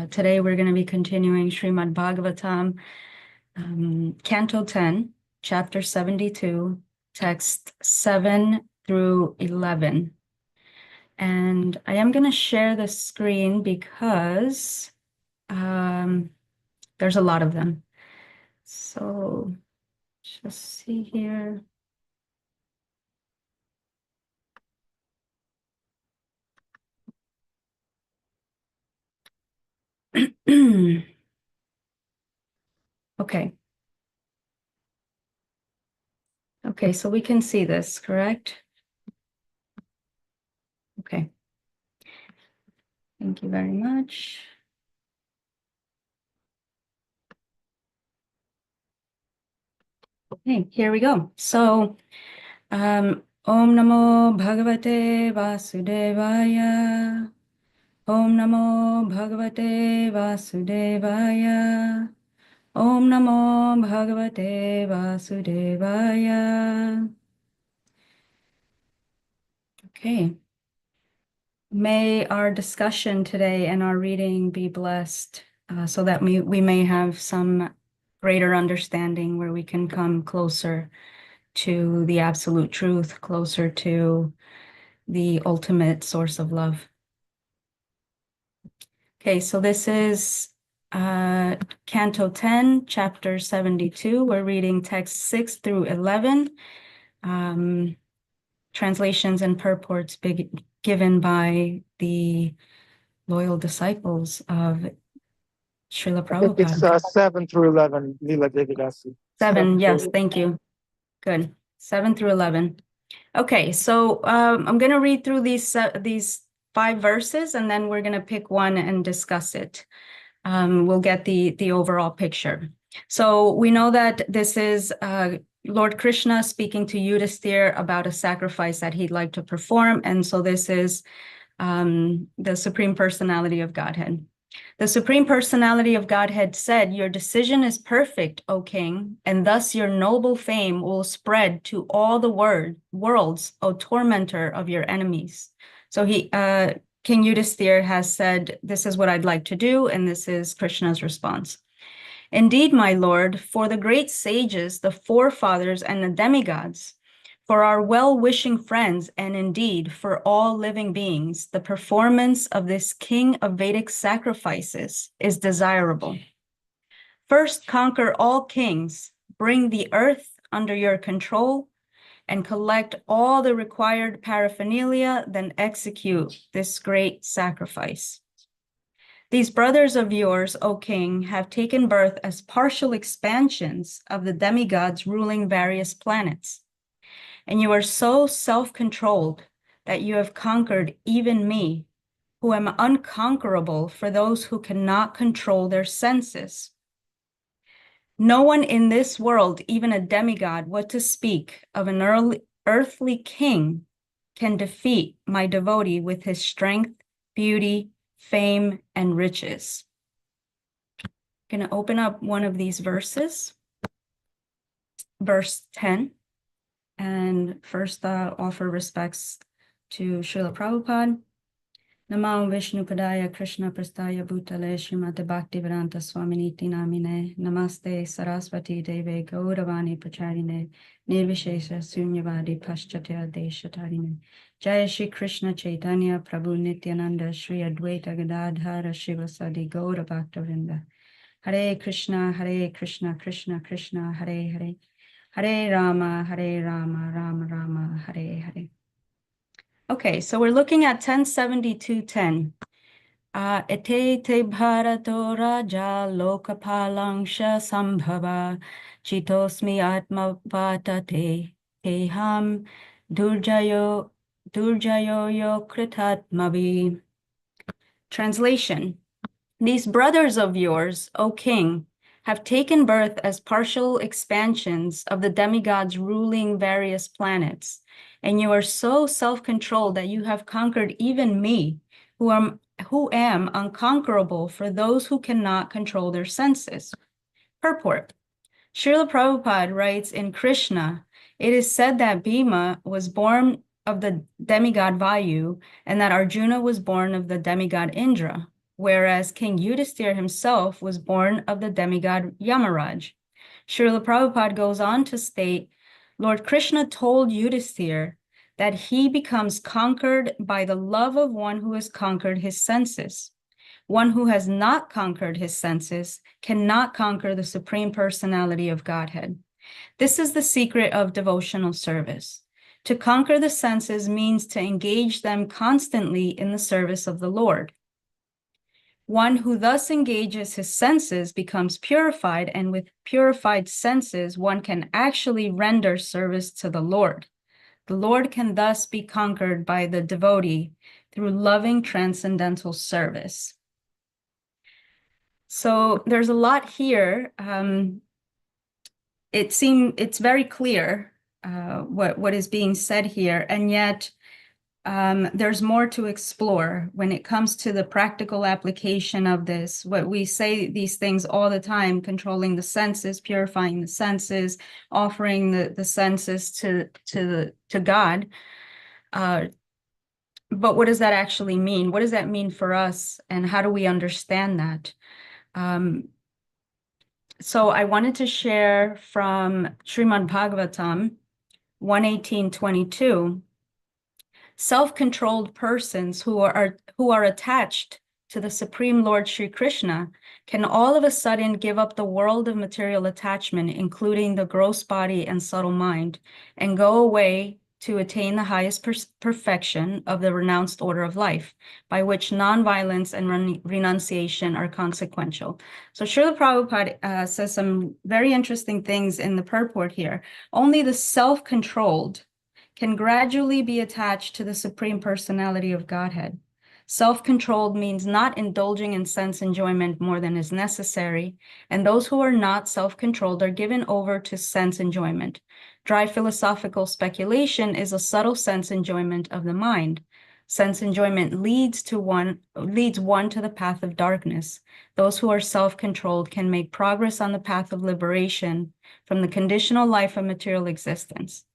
Today we're going to be continuing Srimad Bhagavatam, Canto 10, Chapter 72, text 7 through 11. And I am going to share the screen because there's a lot of them. So just see here. Okay. Okay, so we can see this, correct? Okay. Thank you very much. Okay, here we go. So, Om Namo Bhagavate Vasudevaya. Om Namo Bhagavate Vasudevaya. Om Namo Bhagavate Vasudevaya. Okay. May our discussion today and our reading be blessed so that we may have some greater understanding where we can come closer to the absolute truth, closer to the ultimate source of love. Okay, so this is Canto 10, Chapter 72. We're reading text 6 through 11. Translations and purports given by the loyal disciples of Srila Prabhupada. It's 7 through 11, Lila Devidasi. 7, yes, thank you. Good. 7 through 11. Okay, so I'm going to read through these 5 verses, and then we're going to pick one and discuss it. We'll get the overall picture. So we know that this is Lord Krishna speaking to Yudhisthira about a sacrifice that he'd like to perform, and so this is the Supreme Personality of Godhead. The Supreme Personality of Godhead said, "Your decision is perfect, O King, and thus your noble fame will spread to all the worlds, O tormentor of your enemies." So King Yudhisthira has said, this is what I'd like to do, and this is Krishna's response. "Indeed, my lord, for the great sages, the forefathers, and the demigods, for our well-wishing friends, and indeed for all living beings, the performance of this king of Vedic sacrifices is desirable. First, conquer all kings, bring the earth under your control, and collect all the required paraphernalia, then execute this great sacrifice. These brothers of yours, O king, have taken birth as partial expansions of the demigods ruling various planets. And you are so self-controlled that you have conquered even me, who am unconquerable for those who cannot control their senses. No one in this world, even a demigod, what to speak of an earthly king, can defeat my devotee with his strength, beauty, fame, and riches." I'm going to open up one of these verses, verse 10. And first, offer respects to Srila Prabhupada. Namo Vishnu Padaya Krishna Prastaya Bhutale Srimate Bhaktivedanta Swaminiti Namine Namaste Saraswati Deve Gauravani Pacharine Nirvishesha Sunyavadi Paschatya Deshatarine Jaya Shri Krishna Chaitanya Prabhu Nityananda Shri Advaita Gadadhara Shivasadi Gaura Bhaktavinda Hare Krishna Krishna Krishna Hare Hare Hare Rama, Rama Rama, Hare Hare. Okay, so we're looking at 1072.10. Ete te bharato raja lokapalangsha sambhava chitosmi atma vatate teham durjayo yo kritatmavi. Translation: These brothers of yours, O king, have taken birth as partial expansions of the demigods ruling various planets, and you are so self-controlled that you have conquered even me, who am unconquerable for those who cannot control their senses. Purport: Srila Prabhupada writes in Krishna, it is said that Bhima was born of the demigod Vayu, and that Arjuna was born of the demigod Indra. whereas King Yudhisthira himself was born of the demigod Yamaraj. Srila Prabhupada goes on to state, Lord Krishna told Yudhisthira that he becomes conquered by the love of one who has conquered his senses. One who has not conquered his senses cannot conquer the Supreme Personality of Godhead. This is the secret of devotional service. To conquer the senses means to engage them constantly in the service of the Lord. One who thus engages his senses becomes purified, and with purified senses, one can actually render service to the Lord. The Lord can thus be conquered by the devotee through loving transcendental service. So there's a lot here. It's very clear what is being said here, and yet there's more to explore when it comes to the practical application of this. What we say these things all the time: controlling the senses, purifying the senses, offering the senses to God. But what does that actually mean? What does that mean for us, and how do we understand that? So I wanted to share from Srimad Bhagavatam 1:18-22. Self-controlled persons who are attached to the Supreme Lord Sri Krishna can all of a sudden give up the world of material attachment, including the gross body and subtle mind, and go away to attain the highest perfection of the renounced order of life, by which non-violence and renunciation are consequential. So Srila Prabhupada says some very interesting things in the purport here. Only the self-controlled can gradually be attached to the Supreme Personality of Godhead. Self-controlled means not indulging in sense enjoyment more than is necessary, and those who are not self-controlled are given over to sense enjoyment. Dry philosophical speculation is a subtle sense enjoyment of the mind. Sense enjoyment leads one to the path of darkness. Those who are self-controlled can make progress on the path of liberation from the conditional life of material existence.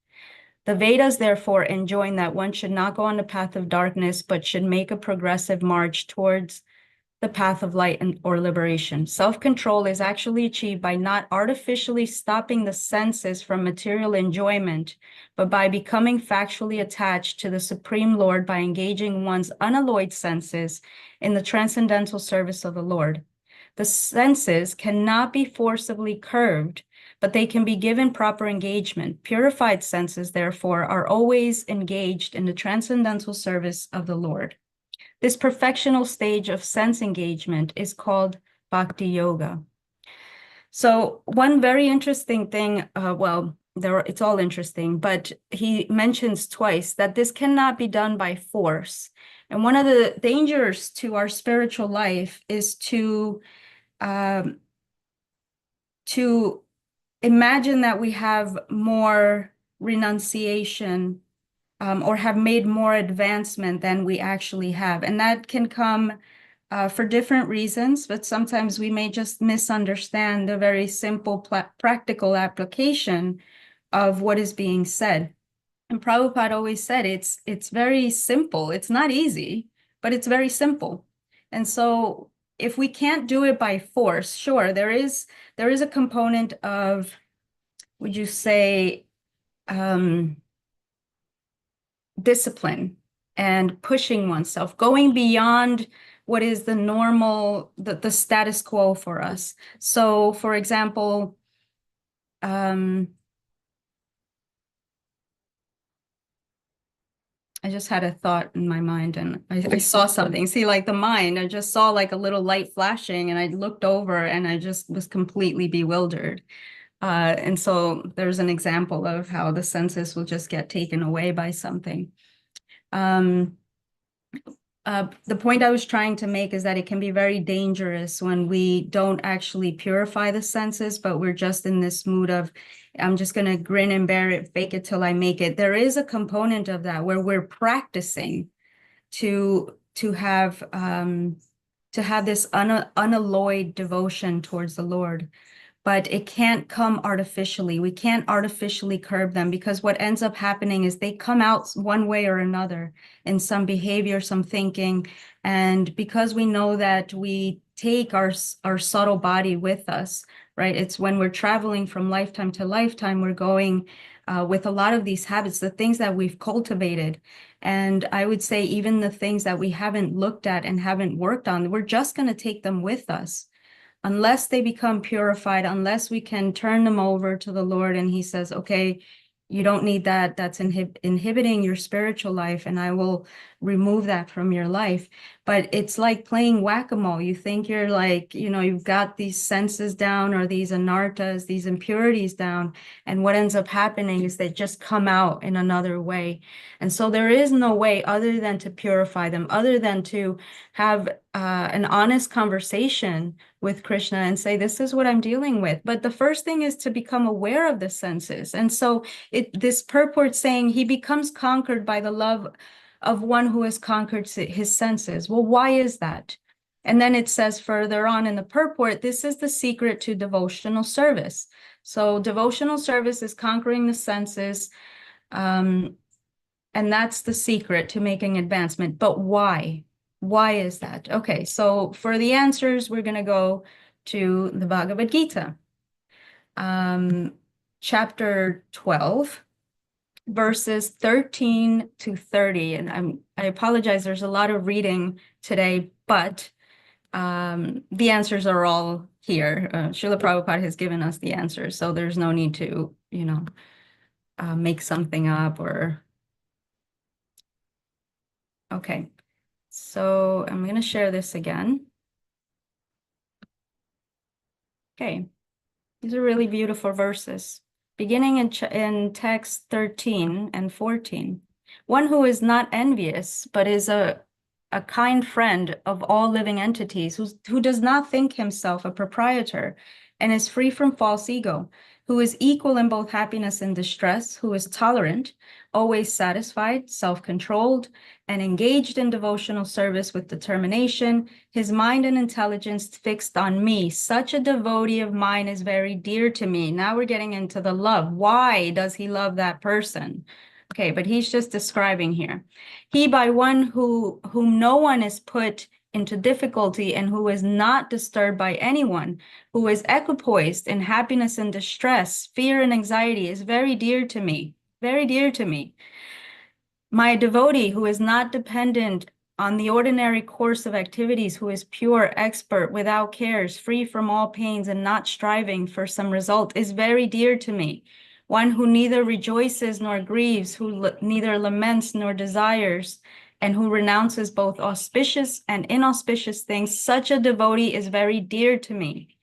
The Vedas, therefore, enjoin that one should not go on the path of darkness, but should make a progressive march towards the path of light or liberation. Self-control is actually achieved by not artificially stopping the senses from material enjoyment, but by becoming factually attached to the Supreme Lord by engaging one's unalloyed senses in the transcendental service of the Lord. The senses cannot be forcibly curbed, but they can be given proper engagement. Purified senses, therefore, are always engaged in the transcendental service of the Lord. This perfectional stage of sense engagement is called Bhakti Yoga. So one very interesting thing, it's all interesting, but he mentions twice that this cannot be done by force. And one of the dangers to our spiritual life is to imagine that we have more renunciation or have made more advancement than we actually have. And that can come for different reasons, but sometimes we may just misunderstand the very simple practical application of what is being said. And Prabhupada always said it's very simple. It's not easy, but it's very simple. And so if we can't do it by force, sure, there is a component of, would you say, discipline and pushing oneself, going beyond what is the normal, the status quo for us. So, for example, I just had a thought in my mind and I saw something. See, like the mind, I just saw like a little light flashing and I looked over and I just was completely bewildered. And so there's an example of how the senses will just get taken away by something. The point I was trying to make is that it can be very dangerous when we don't actually purify the senses, but we're just in this mood of, I'm just going to grin and bear it, fake it till I make it. There is a component of that where we're practicing to have this unalloyed devotion towards the Lord. but it can't come artificially. We can't artificially curb them, because what ends up happening is they come out one way or another in some behavior, some thinking. And because we know that we take our subtle body with us, right? It's when we're traveling from lifetime to lifetime, we're going with a lot of these habits, the things that we've cultivated. And I would say even the things that we haven't looked at and haven't worked on, we're just going to take them with us unless they become purified, unless we can turn them over to the Lord and he says, okay, you don't need that. That's inhibiting your spiritual life, and I will remove that from your life. But it's like playing whack-a-mole. You think you're like, you've got these senses down, or these anartas, these impurities down, and what ends up happening is they just come out in another way. And so there is no way other than to purify them, other than to have an honest conversation with Krishna and say, this is what I'm dealing with. But the first thing is to become aware of the senses. And so this purport saying he becomes conquered by the love of one who has conquered his senses. Well, why is that? And then it says further on in the purport, this is the secret to devotional service. So devotional service is conquering the senses, and that's the secret to making advancement. But why? Why is that? Okay, so for the answers, we're going to go to the Bhagavad Gita, chapter 12, verses 13 to 30. And I apologize, there's a lot of reading today, but the answers are all here. Srila Prabhupada has given us the answers, so there's no need to, make something up or... Okay. So I'm going to share this again. Okay. These are really beautiful verses. Beginning in text 13 and 14. One who is not envious, but is a kind friend of all living entities, who does not think himself a proprietor and is free from false ego, who is equal in both happiness and distress, who is tolerant, always satisfied, self-controlled, and engaged in devotional service with determination, his mind and intelligence fixed on me. Such a devotee of mine is very dear to me. Now we're getting into the love. Why does he love that person? Okay, but he's just describing here. He by one whom no one is put into difficulty and who is not disturbed by anyone, who is equipoised in happiness and distress, fear and anxiety, is very dear to me, very dear to me. My devotee who is not dependent on the ordinary course of activities, who is pure, expert, without cares, free from all pains, and not striving for some result, is very dear to me. One who neither rejoices nor grieves, who neither laments nor desires, and who renounces both auspicious and inauspicious things, such a devotee is very dear to me.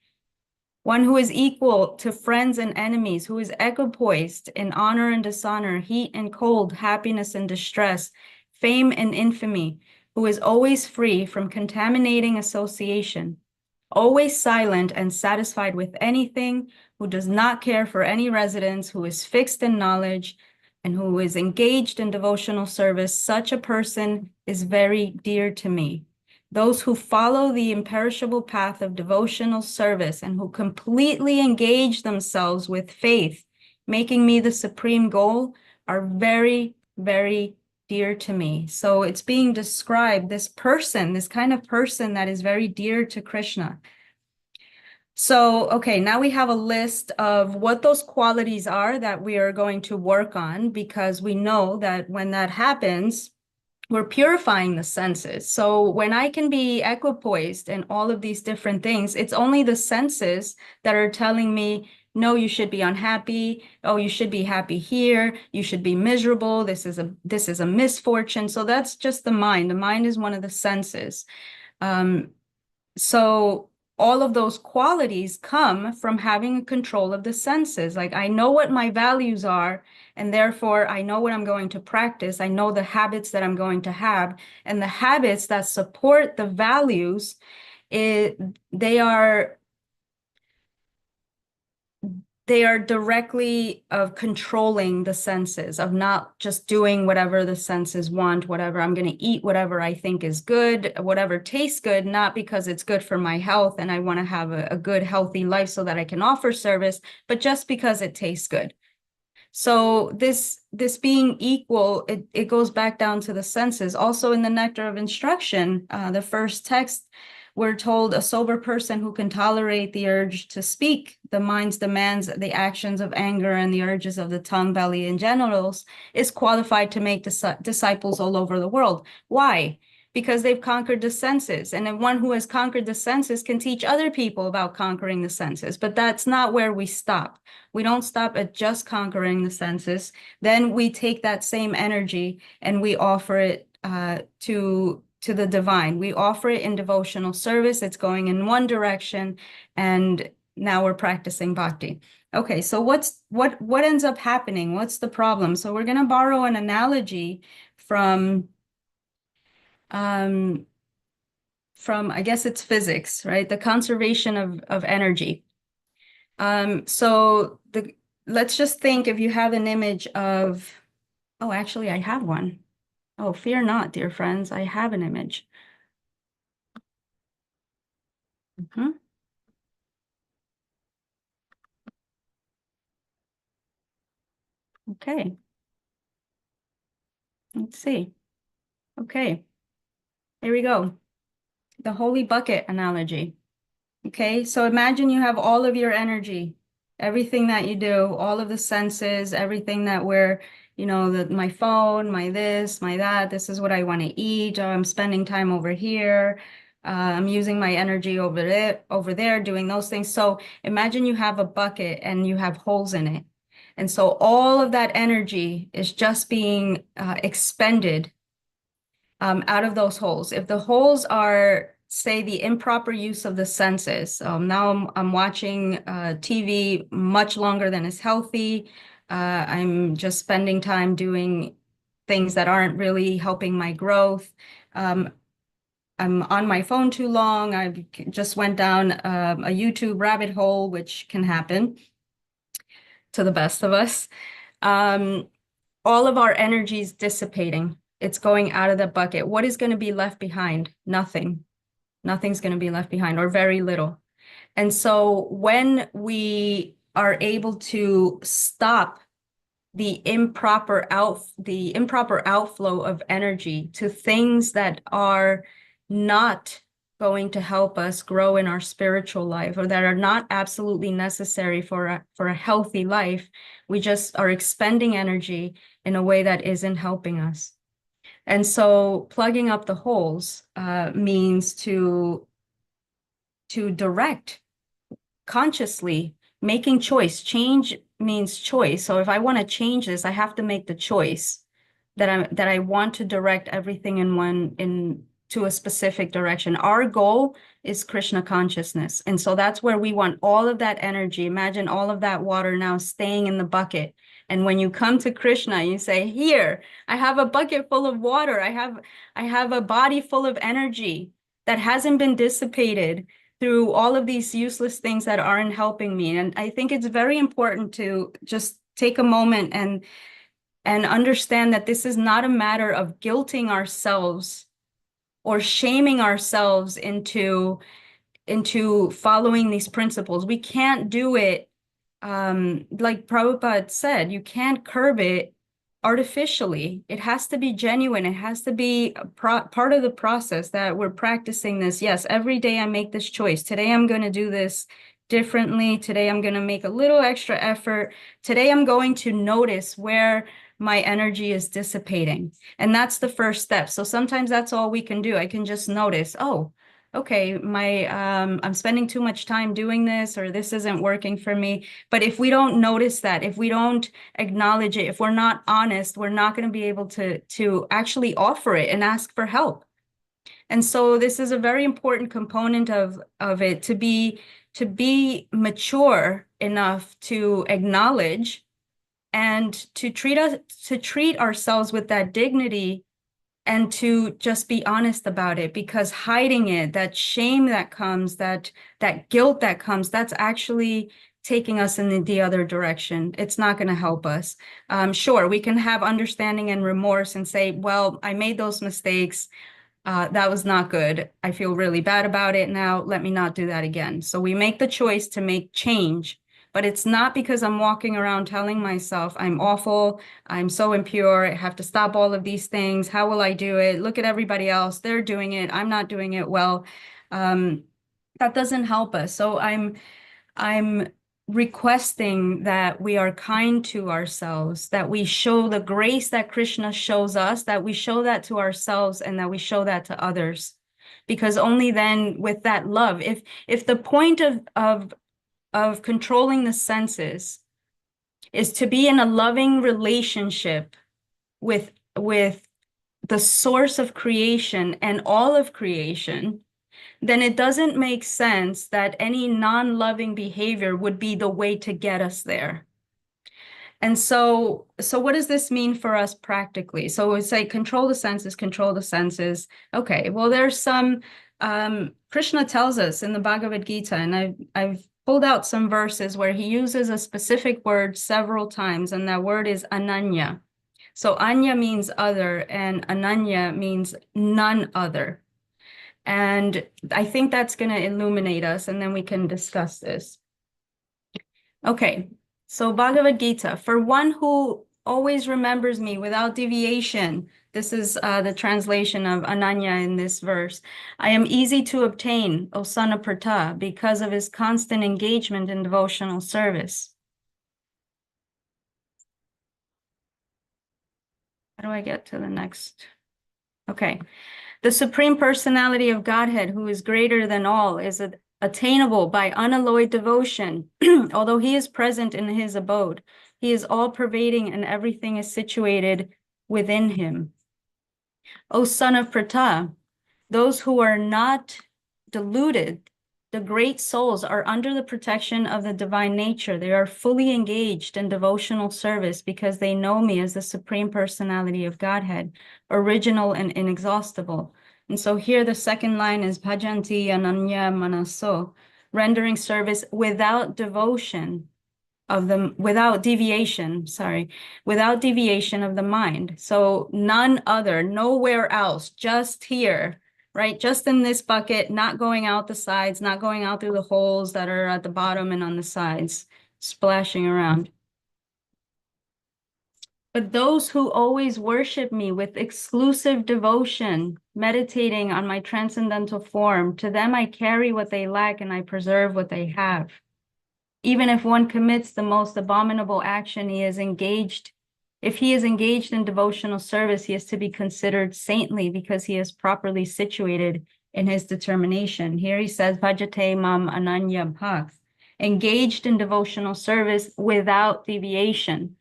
One who is equal to friends and enemies, who is equipoised in honor and dishonor, heat and cold, happiness and distress, fame and infamy, who is always free from contaminating association, always silent and satisfied with anything, who does not care for any residence, who is fixed in knowledge, and who is engaged in devotional service, such a person is very dear to me. Those who follow the imperishable path of devotional service and who completely engage themselves with faith, making me the supreme goal, are very, very dear to me. So it's being described, this person, this kind of person that is very dear to Krishna. So, okay, now we have a list of what those qualities are that we are going to work on, because we know that when that happens, we're purifying the senses. So when I can be equipoised in all of these different things, it's only the senses that are telling me, no, you should be unhappy. Oh, you should be happy here. You should be miserable. This is a misfortune. So that's just the mind. The mind is one of the senses. So all of those qualities come from having control of the senses. Like, I know what my values are, and therefore I know what I'm going to practice. I know the habits that I'm going to have, and the habits that support the values, they are they are directly of controlling the senses, of not just doing whatever the senses want, whatever I'm going to eat, whatever I think is good, whatever tastes good, not because it's good for my health and I want to have a good, healthy life so that I can offer service, but just because it tastes good. So this being equal, it goes back down to the senses. Also in the Nectar of Instruction, the first text, we're told a sober person who can tolerate the urge to speak, the mind's demands, the actions of anger, and the urges of the tongue, belly, and genitals, is qualified to make disciples all over the world. Why? Because they've conquered the senses. And then one who has conquered the senses can teach other people about conquering the senses. But that's not where we stop. We don't stop at just conquering the senses. Then we take that same energy and we offer it to the divine. We offer it in devotional service. It's going in one direction, and now we're practicing bhakti. Okay, so what ends up happening? What's the problem? So we're going to borrow an analogy from I guess it's physics, right? The conservation of energy. So let's just think if you have an image of, oh, actually I have one. Oh, fear not, dear friends, I have an image. Okay, let's see. Okay, here we go. The holy bucket analogy. Okay, so imagine you have all of your energy, everything that you do, all of the senses, everything that we're, my phone, my this, my that, this is what I want to eat, I'm spending time over here, I'm using my energy over there, doing those things. So imagine you have a bucket and you have holes in it. And so all of that energy is just being expended out of those holes. If the holes are, say, the improper use of the senses, now I'm watching TV much longer than is healthy. I'm just spending time doing things that aren't really helping my growth. I'm on my phone too long. I just went down a YouTube rabbit hole, which can happen to the best of us. All of our energy is dissipating. It's going out of the bucket. What is going to be left behind? Nothing. Nothing's going to be left behind, or very little. And so when we are able to stop the improper outflow of energy to things that are not going to help us grow in our spiritual life, or that are not absolutely necessary for a healthy life, we just are expending energy in a way that isn't helping us. And so plugging up the holes means to direct consciously, making choice. Change means choice. So if I want to change this, I have to make the choice that I want to direct everything to a specific direction. Our goal is Krishna consciousness. And so that's where we want all of that energy. Imagine all of that water now staying in the bucket. And when you come to Krishna, you say, here, I have a bucket full of water. I have a body full of energy that hasn't been dissipated through all of these useless things that aren't helping me. And I think it's very important to just take a moment and understand that this is not a matter of guilting ourselves or shaming ourselves into following these principles. We can't do it, like Prabhupada said, you can't curb it artificially. It has to be genuine. It has to be part of the process that we're practicing this. Yes, every day I make this choice. Today I'm going to do this differently. Today I'm going to make a little extra effort. Today I'm going to notice where my energy is dissipating. And that's the first step. So sometimes that's all we can do. I can just notice, oh, okay, I'm spending too much time doing this, or this isn't working for me. But if we don't notice that, if we don't acknowledge it, if we're not honest, we're not going to be able to actually offer it and ask for help. And so this is a very important component of it, to be mature enough to acknowledge and to treat ourselves with that dignity, and to just be honest about it, because hiding it, that shame that comes, that guilt that comes, that's actually taking us in the other direction. It's not going to help us. Sure, we can have understanding and remorse and say, well, I made those mistakes. That was not good. I feel really bad about it now. Let me not do that again. So we make the choice to make change, but it's not because I'm walking around telling myself I'm awful, I'm so impure, I have to stop all of these things. How will I do it? Look at everybody else. They're doing it. I'm not doing it well. That doesn't help us. So I'm requesting that we are kind to ourselves, that we show the grace that Krishna shows us, that we show that to ourselves and that we show that to others. Because only then with that love, if the point of controlling the senses is to be in a loving relationship with the source of creation and all of creation, then it doesn't make sense that any non-loving behavior would be the way to get us there. And so what does this mean for us practically? So we say control the senses, control the senses. Okay, well, there's some, Krishna tells us in the Bhagavad Gita, and I've pulled out some verses where he uses a specific word several times, and that word is ananya. So anya means other, and ananya means none other. And I think that's going to illuminate us, and then we can discuss this. Okay, so Bhagavad Gita, for one who always remembers me without deviation, this is the translation of Ananya in this verse. I am easy to obtain, O son of Pratha, because of his constant engagement in devotional service. How do I get to the next? Okay. The Supreme Personality of Godhead, who is greater than all, is attainable by unalloyed devotion. Although he is present in his abode, he is all-pervading and everything is situated within him. O son of Pratha, those who are not deluded, the great souls, are under the protection of the divine nature. They are fully engaged in devotional service because they know me as the Supreme Personality of Godhead, original and inexhaustible. And so here the second line is bhajanti ananya manaso, rendering service without devotion of the, without deviation of the mind. So none other, nowhere else, just here, right? Just in this bucket, not going out the sides, not going out through the holes that are at the bottom and on the sides, splashing around. But those who always worship me with exclusive devotion, meditating on my transcendental form, to them I carry what they lack and I preserve what they have. Even if one commits the most abominable action, if he is engaged in devotional service, he is to be considered saintly because he is properly situated in his determination. Here he says, bhajate mam ananya bhakt, engaged in devotional service without deviation.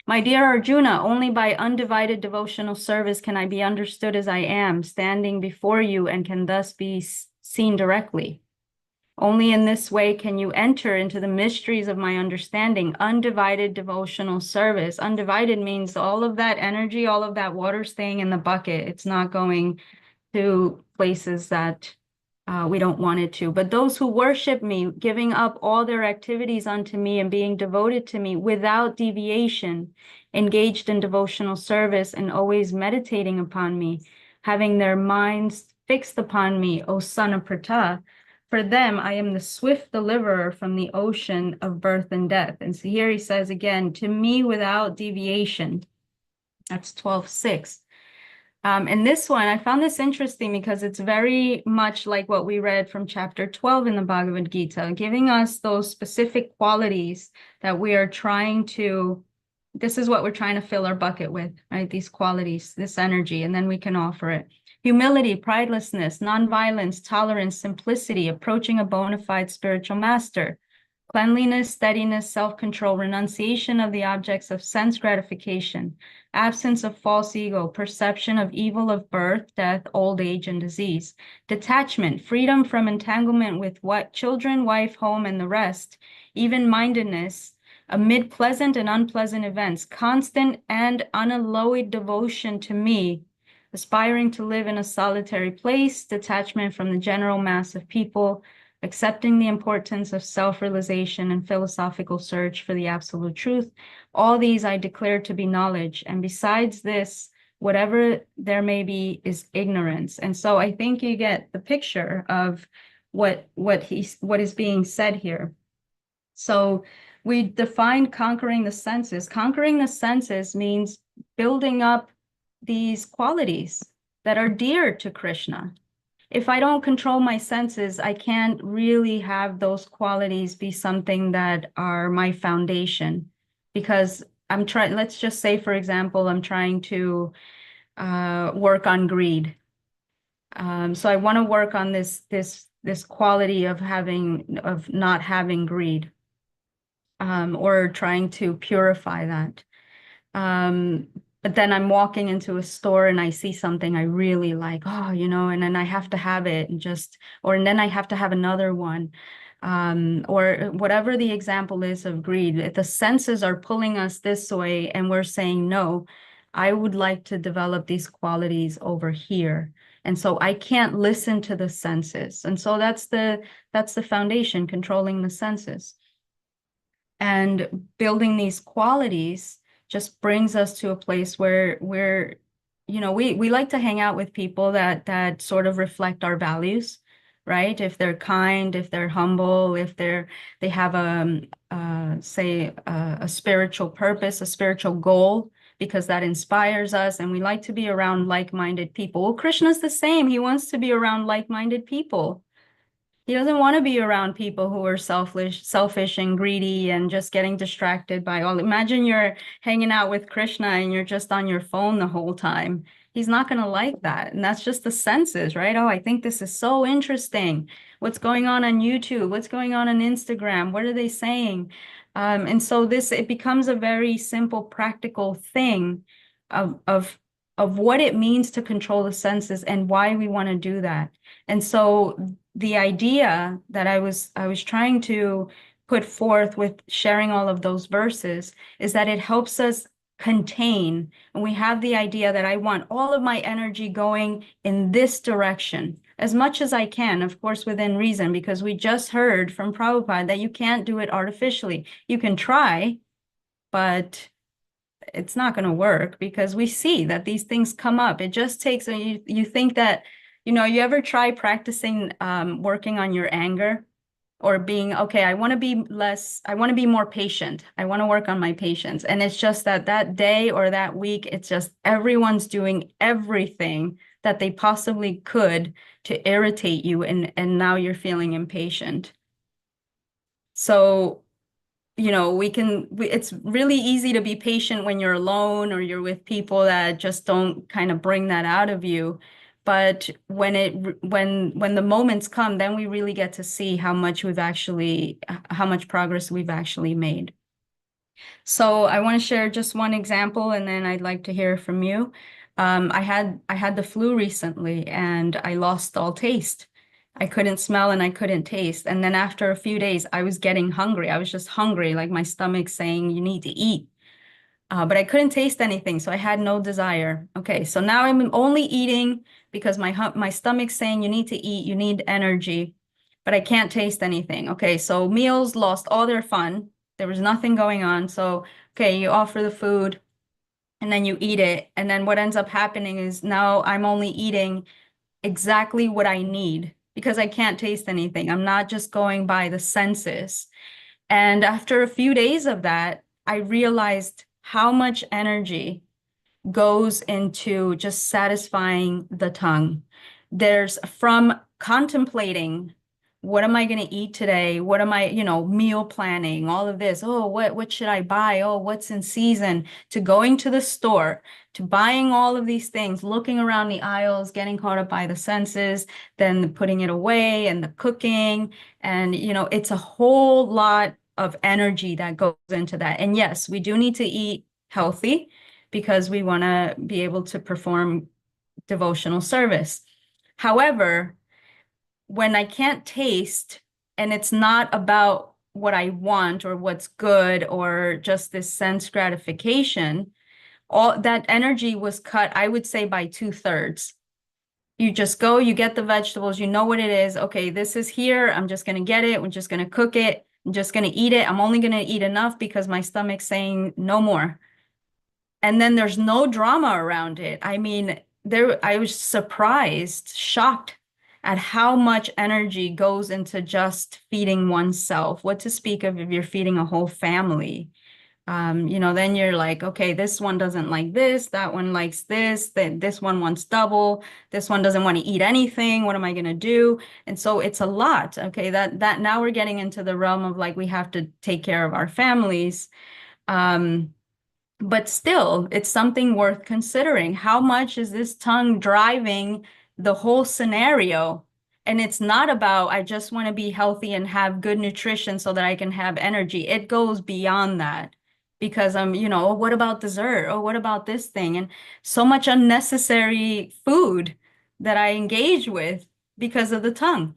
My dear Arjuna, only by undivided devotional service can I be understood as I am, standing before you, and can thus be seen directly. Only in this way can you enter into the mysteries of my understanding. Undivided devotional service. Undivided means all of that energy, all of that water staying in the bucket. It's not going to places that we don't want it to. But those who worship me, giving up all their activities unto me and being devoted to me without deviation, engaged in devotional service and always meditating upon me, having their minds fixed upon me, O son of Pratha, for them, I am the swift deliverer from the ocean of birth and death. And so here he says again, to me without deviation. That's 12:6. And this one, I found this interesting because it's very much like what we read from chapter 12 in the Bhagavad Gita, giving us those specific qualities that we are trying to, this is what we're trying to fill our bucket with, right? These qualities, this energy, and then we can offer it. Humility, pridelessness, nonviolence, tolerance, simplicity, approaching a bona fide spiritual master, cleanliness, steadiness, self-control, renunciation of the objects of sense gratification, absence of false ego, perception of evil of birth, death, old age, and disease, detachment, freedom from entanglement with what children, wife, home, and the rest, even-mindedness, amid pleasant and unpleasant events, constant and unalloyed devotion to me, aspiring to live in a solitary place, detachment from the general mass of people, accepting the importance of self-realization and philosophical search for the absolute truth. All these I declare to be knowledge. And besides this, whatever there may be is ignorance. And so I think you get the picture of what is being said here. So we defined conquering the senses. Conquering the senses means building up these qualities that are dear to Krishna. If I don't control my senses, I can't really have those qualities be something that are my foundation, because I'm trying, let's just say, for example, I'm trying to work on greed. So I want to work on this quality of not having greed, or trying to purify that. But then I'm walking into a store and I see something I really like, oh, and then I have to have it and then I have to have another one. Or whatever the example is of greed. If the senses are pulling us this way and we're saying, no, I would like to develop these qualities over here. And so I can't listen to the senses. And so that's the foundation, controlling the senses. And building these qualities just brings us to a place where we like to hang out with people that sort of reflect our values, right? If they're kind, if they're humble, if they have a spiritual purpose, a spiritual goal, because that inspires us, and we like to be around like-minded people. Well, Krishna's the same. He wants to be around like-minded people. He doesn't want to be around people who are selfish and greedy and just getting distracted by all. Imagine you're hanging out with Krishna and you're just on your phone the whole time. He's not going to like that. And that's just the senses, right? Oh, I think this is so interesting. What's going on YouTube? What's going on Instagram? What are they saying? And so it becomes a very simple, practical thing of what it means to control the senses and why we want to do that. And so the idea that I was trying to put forth with sharing all of those verses is that it helps us contain. And we have the idea that I want all of my energy going in this direction as much as I can, of course, within reason, because we just heard from Prabhupada that you can't do it artificially. You can try, but it's not going to work, because we see that these things come up. It just takes, you think that, you ever try practicing working on your anger, or being, okay, I want to be more patient. I want to work on my patience. And it's just that day or that week, it's just everyone's doing everything that they possibly could to irritate you. And now you're feeling impatient. So, it's really easy to be patient when you're alone or you're with people that just don't kind of bring that out of you. But when the moments come, then we really get to see how much progress we've actually made. So I want to share just one example, and then I'd like to hear from you. I had the flu recently, and I lost all taste. I couldn't smell and I couldn't taste. And then after a few days, I was getting hungry. I was just hungry, like my stomach saying, you need to eat. But I couldn't taste anything, so I had no desire. Okay, so now I'm only eating because my stomach's saying you need to eat, you need energy, but I can't taste anything. Okay, so meals lost all their fun. There was nothing going on. So, okay, you offer the food and then you eat it. And then what ends up happening is now I'm only eating exactly what I need because I can't taste anything. I'm not just going by the senses. And after a few days of that, I realized how much energy goes into just satisfying the tongue. There's from contemplating, what am I going to eat today? What am I, meal planning, all of this. Oh, what should I buy? Oh, what's in season? To going to the store, to buying all of these things, looking around the aisles, getting caught up by the senses, then putting it away and the cooking. And, it's a whole lot of energy that goes into that. And yes, we do need to eat healthy because we want to be able to perform devotional service. However, when I can't taste and it's not about what I want or what's good or just this sense gratification, all that energy was cut, I would say, by 2/3. You just go, you get the vegetables, you know what it is. Okay, this is here. I'm just going to get it. We're just going to cook it. I'm just going to eat it. I'm only going to eat enough because my stomach's saying no more. And then there's no drama around it. I mean, I was surprised, shocked at how much energy goes into just feeding oneself. What to speak of if you're feeding a whole family? Then you're like, okay, this one doesn't like this, that one likes this, this one wants double, this one doesn't want to eat anything. What am I going to do? And so it's a lot. Okay, that now we're getting into the realm of like we have to take care of our families. But still, it's something worth considering. How much is this tongue driving the whole scenario? And it's not about, I just want to be healthy and have good nutrition so that I can have energy. It goes beyond that because oh, what about dessert? Oh, what about this thing? And so much unnecessary food that I engage with because of the tongue.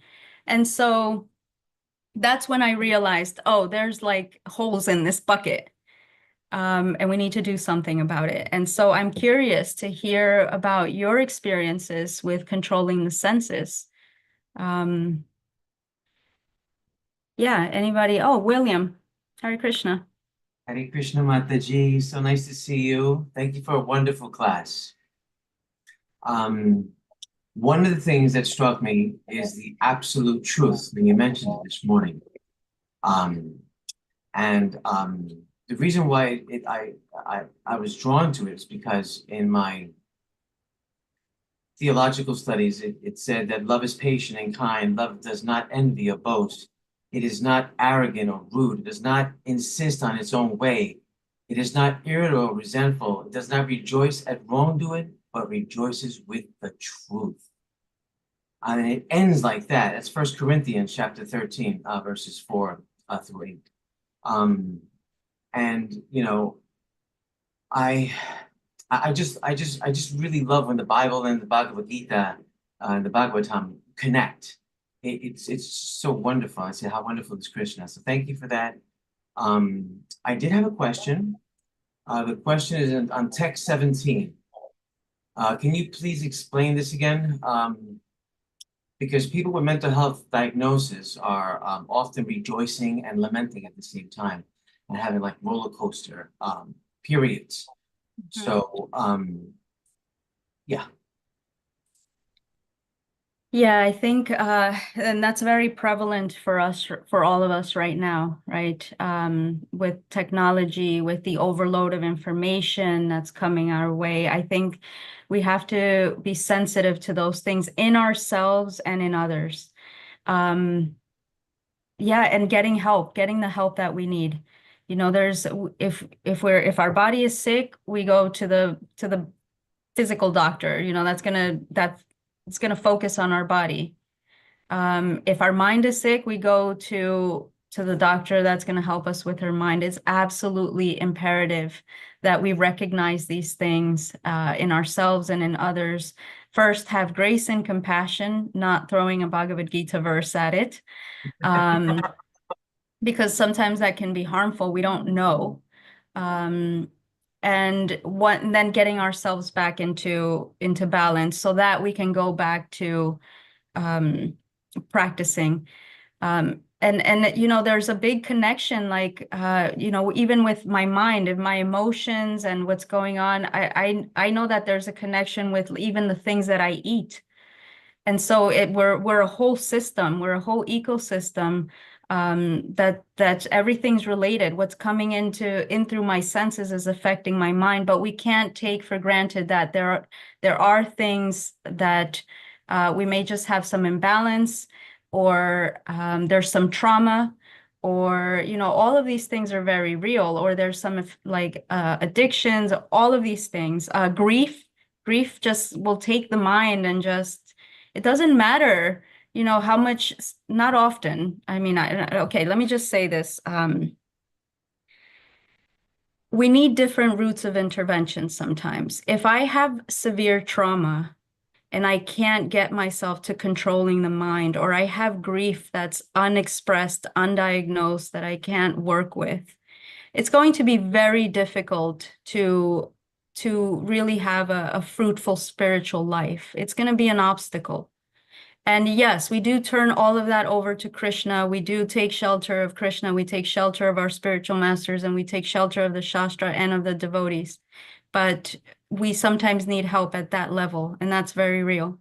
And so that's when I realized, oh, there's like holes in this bucket. And we need to do something about it. And so I'm curious to hear about your experiences with controlling the senses. Yeah, anybody? Oh, William. Hare Krishna. Hare Krishna Mataji, so nice to see you. Thank you for a wonderful class. One of the things that struck me is the absolute truth when you mentioned it this morning. The reason why I was drawn to it is because in my theological studies, it said that love is patient and kind. Love does not envy or boast. It is not arrogant or rude. It does not insist on its own way. It is not irritable or resentful. It does not rejoice at wrongdoing, but rejoices with the truth. And it ends like that. That's 1 Corinthians chapter 13, verses 4 through 8. I just really love when the Bible and the Bhagavad Gita and the Bhagavatam connect. It's so wonderful. I say how wonderful is Krishna. So thank you for that. I did have a question. The question is on text 17. Can you please explain this again? Because people with mental health diagnosis are often rejoicing and lamenting at the same time and having like roller coaster periods. So, yeah. Yeah, I think, and that's very prevalent for us, for all of us right now, right? With technology, with the overload of information that's coming our way, I think we have to be sensitive to those things in ourselves and in others. Yeah, and getting help, getting the help that we need. There's if our body is sick, we go to the physical doctor. It's gonna focus on our body. If our mind is sick, we go to the doctor that's going to help us with her mind. It's absolutely imperative that we recognize these things in ourselves and in others. First, have grace and compassion, not throwing a Bhagavad Gita verse at it. Because sometimes that can be harmful. We don't know. And then getting ourselves back into balance so that we can go back to practicing. And there's a big connection, like even with my mind and my emotions and what's going on. I know that there's a connection with even the things that I eat. And so we're a whole system, we're a whole ecosystem, that everything's related. What's coming in through my senses is affecting my mind, but we can't take for granted that there are things that we may just have some imbalance, or there's some trauma, or all of these things are very real, or there's some like addictions, all of these things. Grief just will take the mind and just, it doesn't matter, how much, not often. I mean, okay, let me just say this. We need different routes of intervention sometimes. If I have severe trauma and I can't get myself to controlling the mind, or I have grief that's unexpressed, undiagnosed, that I can't work with, it's going to be very difficult to to really have a fruitful spiritual life. It's going to be an obstacle. And yes, we do turn all of that over to Krishna. We do take shelter of Krishna. We take shelter of our spiritual masters, and we take shelter of the Shastra and of the devotees. But we sometimes need help at that level, and that's very real.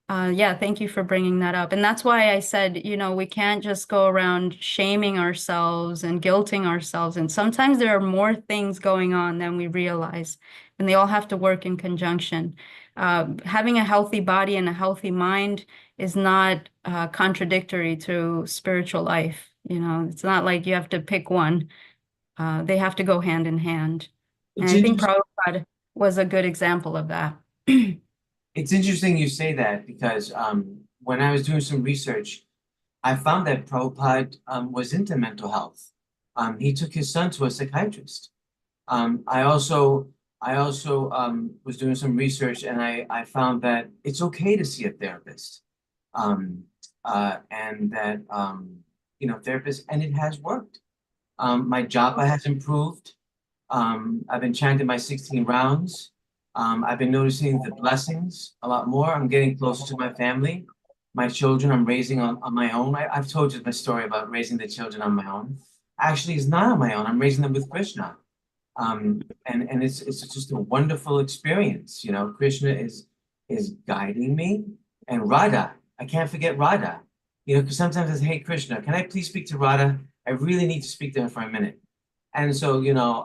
Yeah, thank you for bringing that up. And that's why I said, we can't just go around shaming ourselves and guilting ourselves. And sometimes there are more things going on than we realize, and they all have to work in conjunction. Having a healthy body and a healthy mind is not contradictory to spiritual life. It's not like you have to pick one. They have to go hand in hand. And It's I think interesting. Prabhupada was a good example of that. It's interesting you say that because when I was doing some research, I found that Prabhupada was into mental health. He took his son to a psychiatrist. I also was doing some research, and I found that it's okay to see a therapist, and that therapists, and it has worked. My japa has improved. I've been chanting my 16 rounds. I've been noticing the blessings a lot more. I'm getting closer to my family. My children I'm raising on my own. I've told you the story about raising the children on my own. Actually, it's not on my own. I'm raising them with Krishna. And it's just a wonderful experience. Krishna is guiding me, and Radha. I can't forget Radha. Because sometimes I say, "Hey, Krishna, can I please speak to Radha? I really need to speak to her for a minute." And so,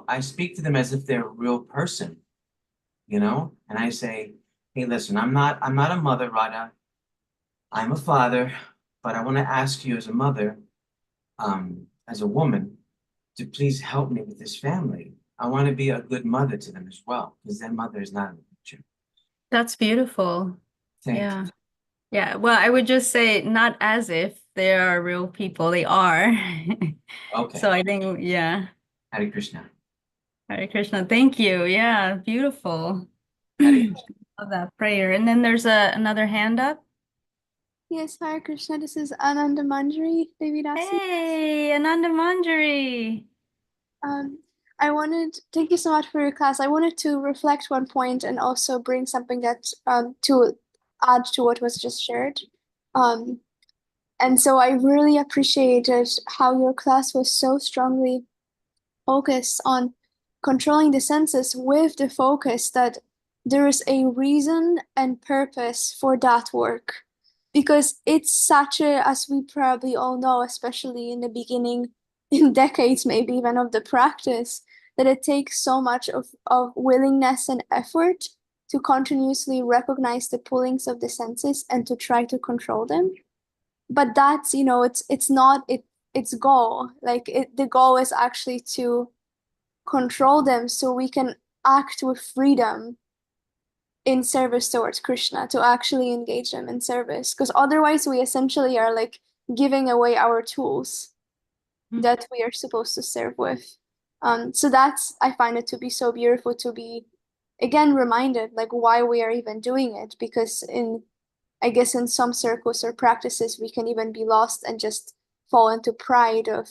I speak to them as if they're a real person, and I say, "Hey, listen, I'm not a mother, Radha. I'm a father, but I want to ask you as a mother, as a woman, to please help me with this family. I want to be a good mother to them as well, because their mother is not in the picture." That's beautiful. Thank Yeah. you. Yeah. Well, I would just say not as if they are real people. They are. Okay. So I think, yeah. Hare Krishna. Hare Krishna. Thank you. Yeah. Beautiful. Hare Krishna. Love that prayer. And then there's another hand up. Yes, Hare Krishna. This is Ananda Manjari, Devi Dasi. Hey, Ananda Manjari. Thank you so much for your class. I wanted to reflect one point and also bring something that to add to what was just shared. And so I really appreciated how your class was so strongly focused on controlling the senses with the focus that there is a reason and purpose for that work. Because it's such as we probably all know, especially in the beginning, in decades, maybe even of the practice, that it takes so much of willingness and effort to continuously recognize the pullings of the senses and to try to control them. But that's, it's not its goal. The goal is actually to control them so we can act with freedom in service towards Krishna, to actually engage them in service. Because otherwise we essentially are giving away our tools that we are supposed to serve with. So I find it to be so beautiful to be again reminded why we are even doing it, because I guess in some circles or practices we can even be lost and just fall into pride of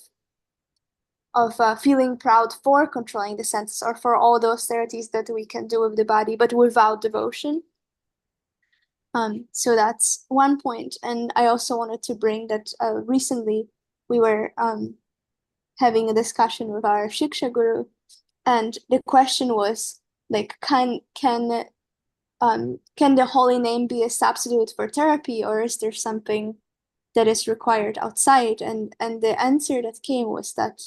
feeling proud for controlling the senses or for all the austerities that we can do with the body, but without devotion. So that's one point. And I also wanted to bring that recently we were having a discussion with our Shiksha Guru, and the question was can the holy name be a substitute for therapy, or is there something that is required outside? And the answer that came was that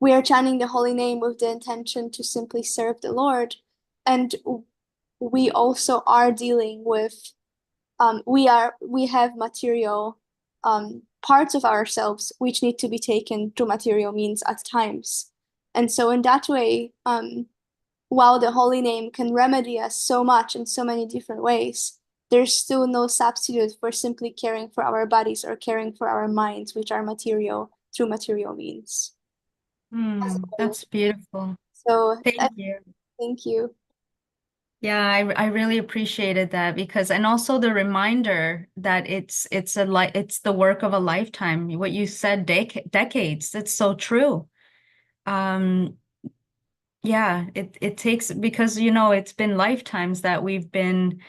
we are chanting the holy name with the intention to simply serve the Lord, and we also are dealing with we have material parts of ourselves which need to be taken through material means at times. And so in that way, while the holy name can remedy us so much in so many different ways, there's still no substitute for simply caring for our bodies or caring for our minds, which are material through material means. That's beautiful. So Thank you. Thank you. Yeah, I really appreciated that, because, and also the reminder that it's the work of a lifetime. What you said, decades. It's so true. yeah, it takes, because you know it's been lifetimes that we've been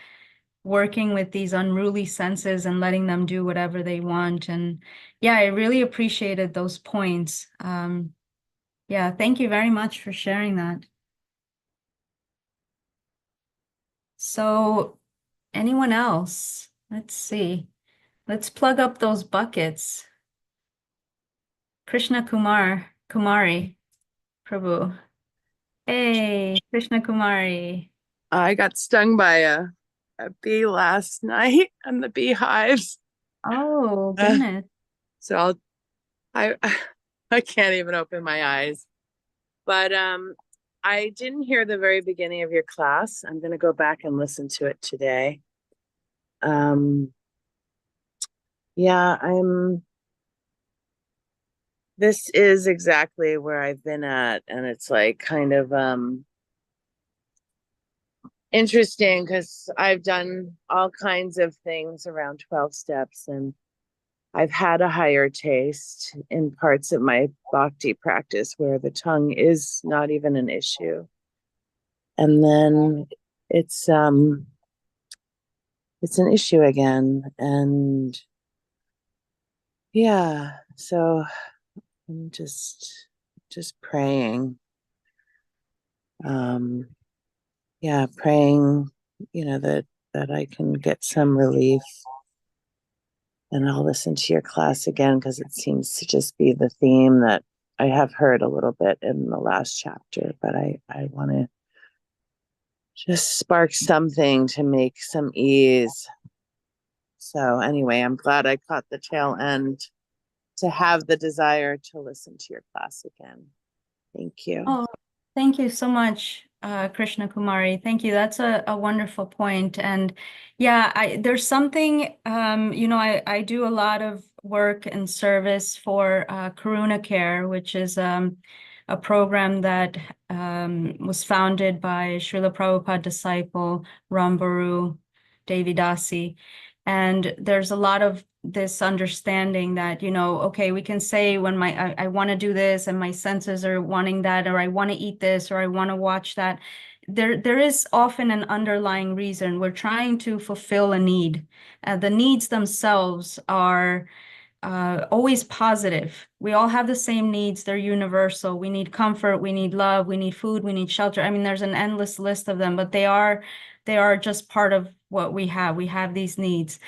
working with these unruly senses and letting them do whatever they want. And yeah, I really appreciated those points. Yeah, thank you very much for sharing that. So, anyone else? Let's see. Let's plug up those buckets. Krishna Kumari, Prabhu. Hey, Krishna Kumari. I got stung by a bee last night and the beehives. Oh, Uh, goodness. So I I can't even open my eyes. But I didn't hear the very beginning of your class. I'm gonna go back and listen to it today. Um yeah, this is exactly where I've been at, and it's like kind of interesting because I've done all kinds of things around 12 steps, and I've had a higher taste in parts of my bhakti practice where the tongue is not even an issue. And then it's an issue again. And yeah, so I'm just praying. Yeah, praying, that I can get some relief. And I'll listen to your class again because it seems to just be the theme that I have heard a little bit in the last chapter, but I want to just spark something to make some ease. So anyway, I'm glad I caught the tail end to have the desire to listen to your class again. Thank you. Oh, thank you so much, Krishna Kumari. Thank you. That's a wonderful point. And yeah, there's something, I do a lot of work and service for Karuna Care, which is a program that was founded by Srila Prabhupada disciple Rambaru Devidasi. And there's a lot of this understanding that, okay, we can say when I want to do this and my senses are wanting that, or I want to eat this, or I want to watch that. There is often an underlying reason. We're trying to fulfill a need. The needs themselves are always positive. We all have the same needs. They're universal. We need comfort, we need love, we need food, we need shelter. I mean, there's an endless list of them, but they are just part of what we have. We have these needs.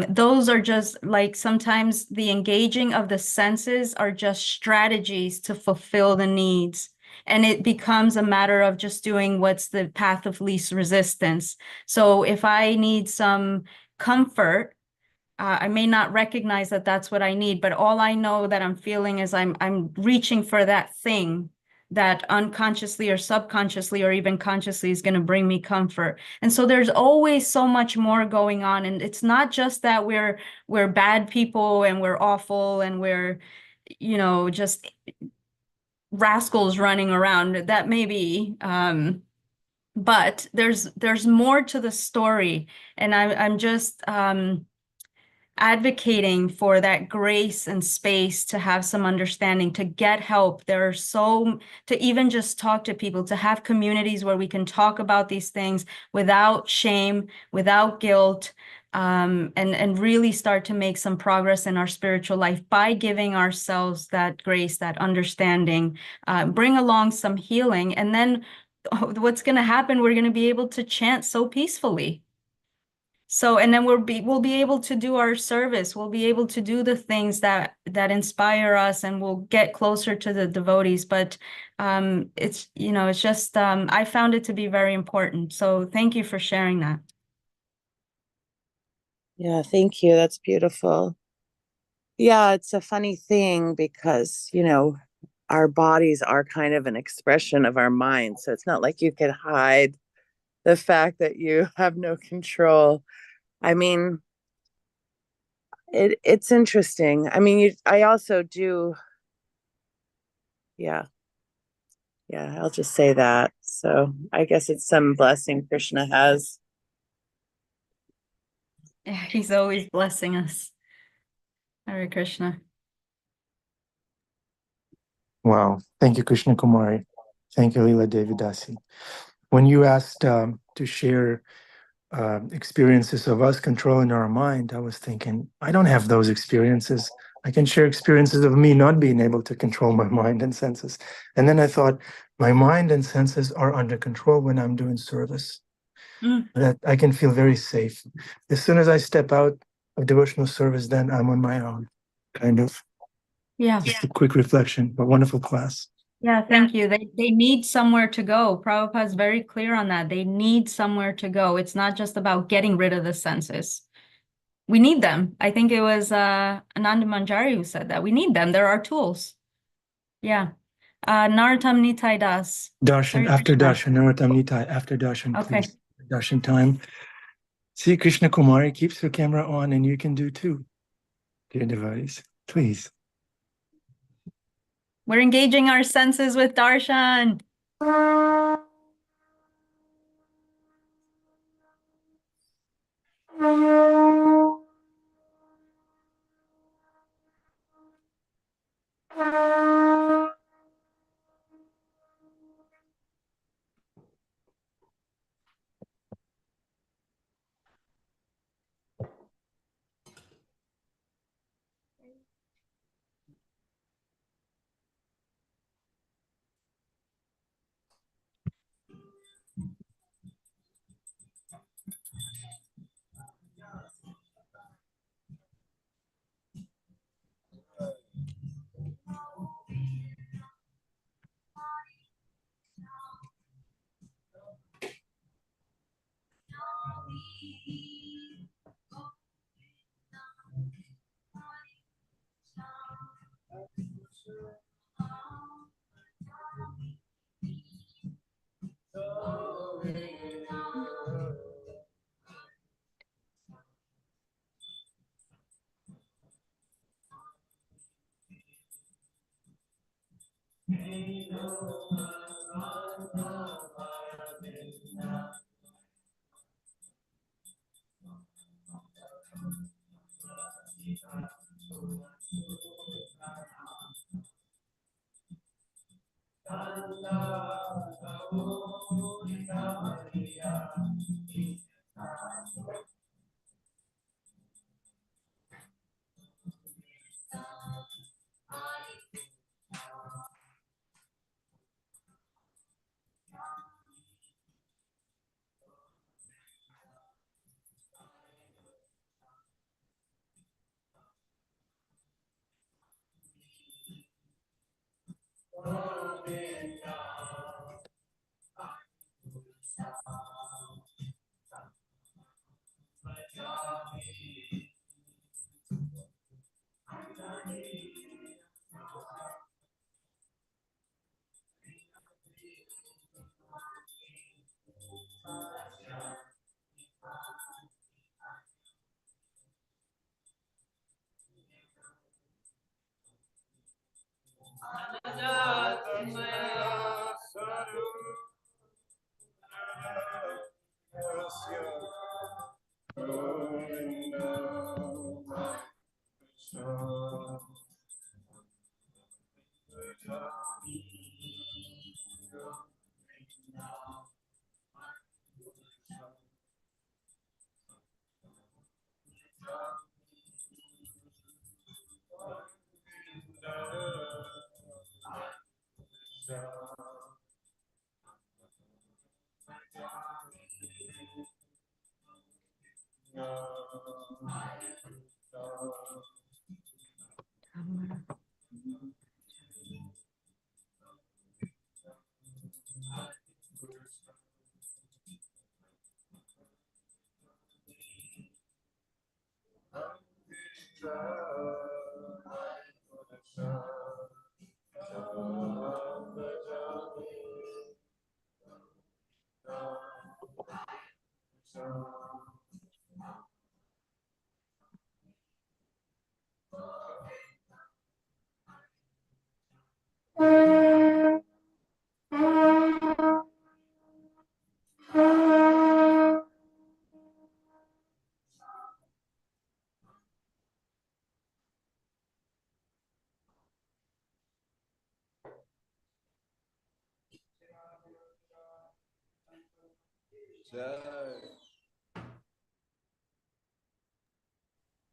Those are just like sometimes the engaging of the senses are just strategies to fulfill the needs. And it becomes a matter of just doing what's the path of least resistance. So if I need some comfort, I may not recognize that that's what I need, but all I know that I'm feeling is I'm reaching for that thing that unconsciously or subconsciously or even consciously is going to bring me comfort. And so there's always so much more going on. And it's not just that we're bad people and we're awful and we're, just rascals running around. That may be, but there's more to the story. And I'm just advocating for that grace and space to have some understanding, to get help. To even just talk to people, to have communities where we can talk about these things without shame, without guilt, and really start to make some progress in our spiritual life by giving ourselves that grace, that understanding, bring along some healing. And then what's going to happen, we're going to be able to chant so peacefully. So, and then we'll be able to do our service. We'll be able to do the things that inspire us, and we'll get closer to the devotees. But it's just I found it to be very important. So thank you for sharing that. Yeah, thank you. That's beautiful. Yeah, it's a funny thing because, our bodies are kind of an expression of our mind. So it's not like you could hide the fact that you have no control. I mean, it's interesting. I mean, I also do. Yeah. Yeah, I'll just say that. So I guess it's some blessing Krishna has. Yeah, he's always blessing us. Hare Krishna. Wow. Thank you, Krishna Kumari. Thank you, Lila Devidasi. When you asked to share experiences of us controlling our mind, I was thinking, I don't have those experiences. I can share experiences of me not being able to control my mind and senses. And then I thought, my mind and senses are under control when I'm doing service. That I can feel very safe. As soon as I step out of devotional service, then I'm on my own, kind of. Yeah. Just a quick reflection, but wonderful class. Yeah, thank you. They need somewhere to go. Prabhupada's very clear on that. They need somewhere to go. It's not just about getting rid of the senses. We need them. I think it was Ananda Manjari who said that. We need them. They're our tools. Yeah. Narottam Nitai Das. Darshan, Hare after Krishna. Darshan, Narottam Nitai, after Darshan, Okay. please. Darshan time. See, Krishna Kumari keeps her camera on, and you can do too, dear devotees. Please. We're engaging our senses with darshan.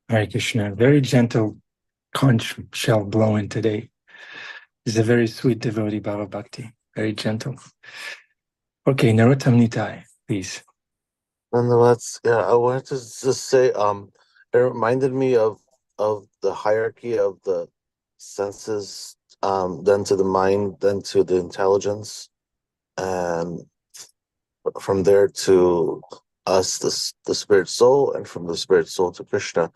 Hare Krishna. Very gentle conch shell blowing today. He's a very sweet devotee, Baba Bhakti. Very gentle. Okay, Narottam Nitai, please. Nonetheless, yeah, I wanted to just say, it reminded me of the hierarchy of the senses, then to the mind, then to the intelligence, and from there to us, the spirit soul, and from the spirit soul to Krishna.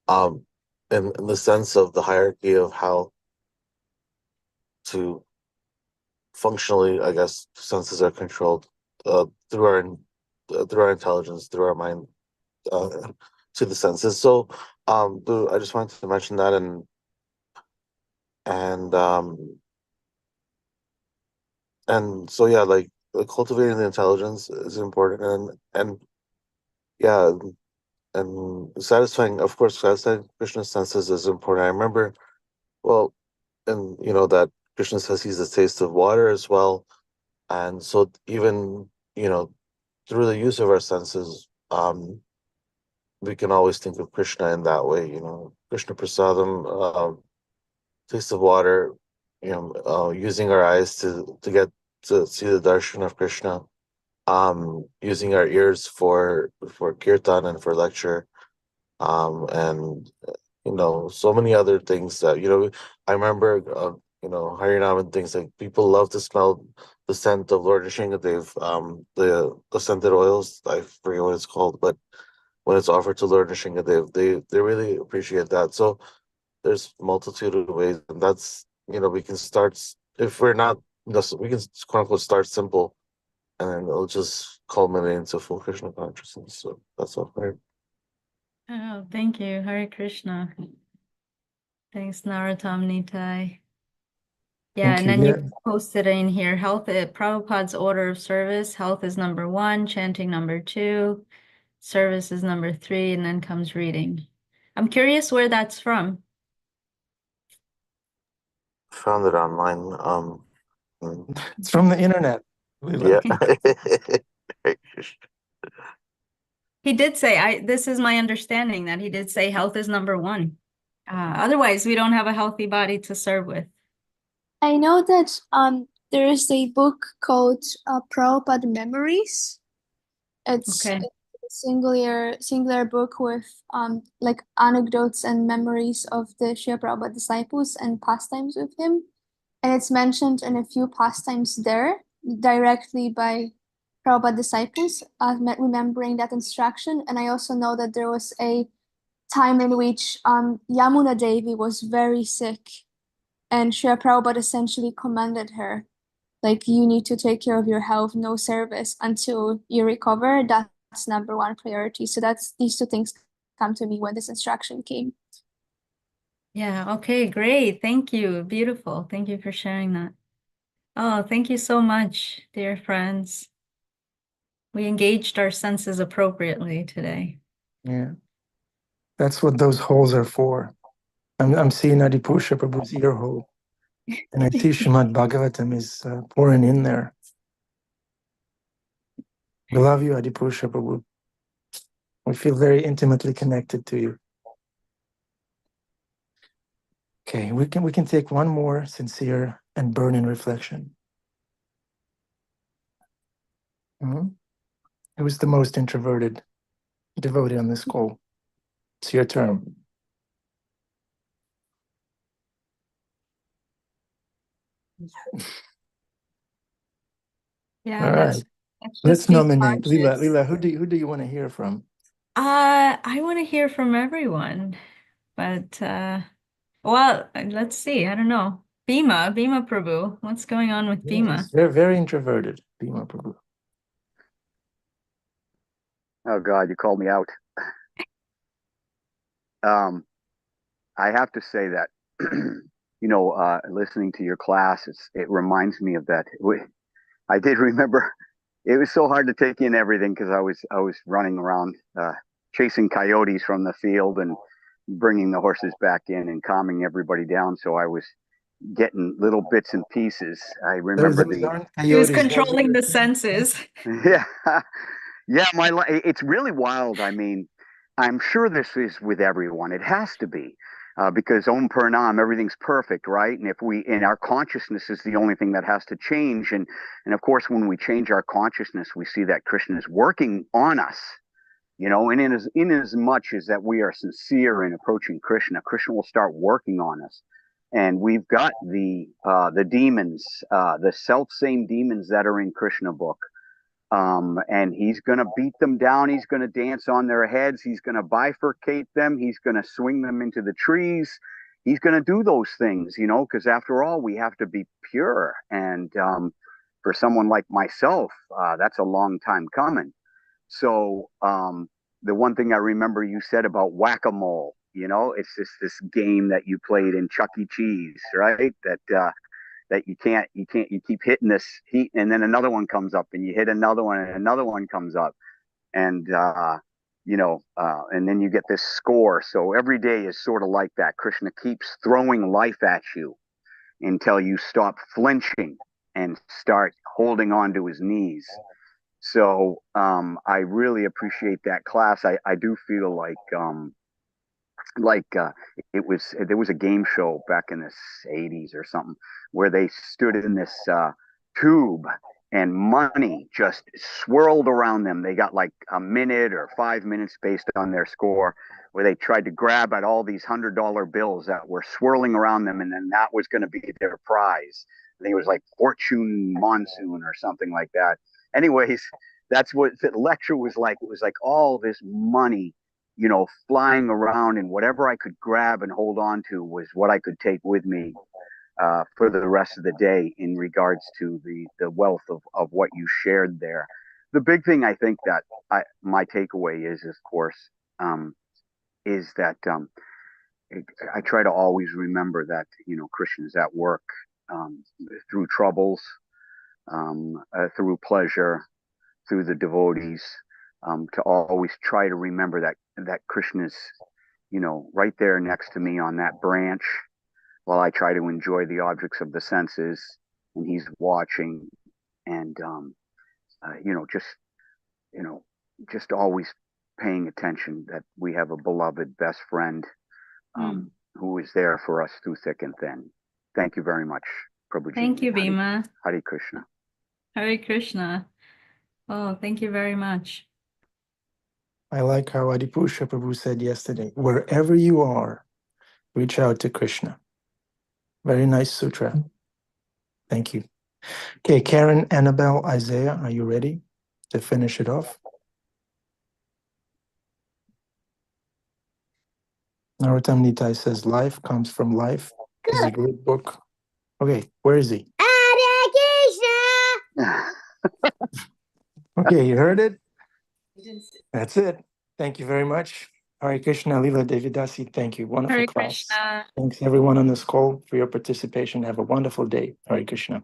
In the sense of the hierarchy of how to functionally, I guess, senses are controlled through our intelligence, through our mind, to the senses. So, I just wanted to mention that, and so yeah, like cultivating the intelligence is important, and yeah, and satisfying, of course, satisfying Krishna's senses is important. I remember, well, and that Krishna says he's the taste of water as well, and so even through the use of our senses, we can always think of Krishna in that way. Krishna Prasadam, taste of water. Using our eyes to get to see the darshan of Krishna. Using our ears for kirtan and for lecture. And so many other things that I remember. Harinam and things like people love to smell the scent of Lord Nishingadev. The scented oils. I forget what it's called, but when it's offered to Lord Nishingadev, they really appreciate that. So there's multitude of ways, and that's we can start if we're not. We can quote unquote start simple, and then it'll just culminate into full Krishna consciousness. So that's all right. Oh, thank you. Hare Krishna. Thanks, Narottam Nitai. Yeah, Thank and you. then Yeah. you posted in here, health, Prabhupada's order of service, health is number 1, chanting number 2, service is number 3, and then comes reading. I'm curious where that's from. Found it online. It's from the internet. Lila. Yeah. He did say, this is my understanding that he did say health is number 1. Otherwise, we don't have a healthy body to serve with. I know that there is a book called Prabhupada Memories. It's Okay. a singular book with like anecdotes and memories of the Srila Prabhupada disciples and pastimes with him. And it's mentioned in a few pastimes there directly by Prabhupada disciples, remembering that instruction. And I also know that there was a time in which Yamuna Devi was very sick, and Srila Prabhupada essentially commanded her, like, you need to take care of your health, no service until you recover. That's number 1 priority. So these 2 things come to me when this instruction came. Yeah, okay, great. Thank you. Beautiful. Thank you for sharing that. Oh, thank you so much, dear friends. We engaged our senses appropriately today. Yeah. That's what those holes are for. I'm seeing Adipusha Prabhu's ear hole. And I see Srimad Bhagavatam is pouring in there. We love you, Adipusha Prabhu. We feel very intimately connected to you. Okay, we can take one more sincere and burning reflection. Who is the most introverted devotee on this call? It's your turn. Yeah, All right. Let's be nominate Lila. conscious. Lila, who do you want to hear from? I want to hear from everyone, but well, let's see. I don't know. Bhima Prabhu. What's going on with Bhima? Yes, very, very introverted, Bhima Prabhu. Oh God, you called me out. I have to say that, listening to your class, it reminds me of that. I did remember it was so hard to take in everything because I was running around chasing coyotes from the field and bringing the horses back in and calming everybody down. So I was getting little bits and pieces. I remember Those aren't He was coyotes, those controlling are- the senses. yeah. Yeah, it's really wild. I mean, I'm sure this is with everyone. It has to be, because Om Purnam, everything's perfect, right? And if we, and our consciousness is the only thing that has to change. And of course, when we change our consciousness, we see that Krishna is working on us, you know, and in as much as that we are sincere in approaching Krishna, Krishna will start working on us. And we've got the demons, the self same demons that are in Krishna book. And he's going to beat them down. He's going to dance on their heads. He's going to bifurcate them. He's going to swing them into the trees. He's going to do those things, you know, because after all, we have to be pure. And for someone like myself, that's a long time coming. So the one thing I remember you said about whack-a-mole, you know, it's just this game that you played in Chuck E. Cheese, right? That you keep hitting this heat, and then another one comes up, and you hit another one, and another one comes up, and and then you get this score. So every day is sort of like that. Krishna keeps throwing life at you until you stop flinching and start holding on to his knees. So I really appreciate that class. I do feel like there was a game show back in the 80s or something where they stood in this tube and money just swirled around them. They got like a minute or 5 minutes based on their score, where they tried to grab at all these $100 bills that were swirling around them, and then that was going to be their prize. I think it was like Fortune Monsoon or something like that. Anyways, that's what the lecture was like. It was like all this money, you know, flying around, and whatever I could grab and hold on to was what I could take with me for the rest of the day in regards to the wealth of what you shared there. The big thing I think that my takeaway is, of course, is that I try to always remember that, you know, Krishna is at work through troubles, through pleasure, through the devotees, to always try to remember that Krishna's, you know, right there next to me on that branch while I try to enjoy the objects of the senses, and he's watching, and just always paying attention that we have a beloved best friend who is there for us through thick and thin. Thank you very much, Prabhuji. Thank you, Bhima. Hare Krishna. Hare Krishna. Oh, thank you very much. I like how Adipusha Prabhu said yesterday, wherever you are, reach out to Krishna. Very nice sutra. Thank you. Okay, Karen, Annabelle, Isaiah, are you ready to finish it off? Narottam Nitai says, life comes from life. It's a great book. Okay, where is he? Okay, you heard it? That's it. Thank you very much. Hare Krishna, Lila Devidasi, thank you. Wonderful Hare class. Krishna. Thanks everyone on this call for your participation. Have a wonderful day. Hare Krishna.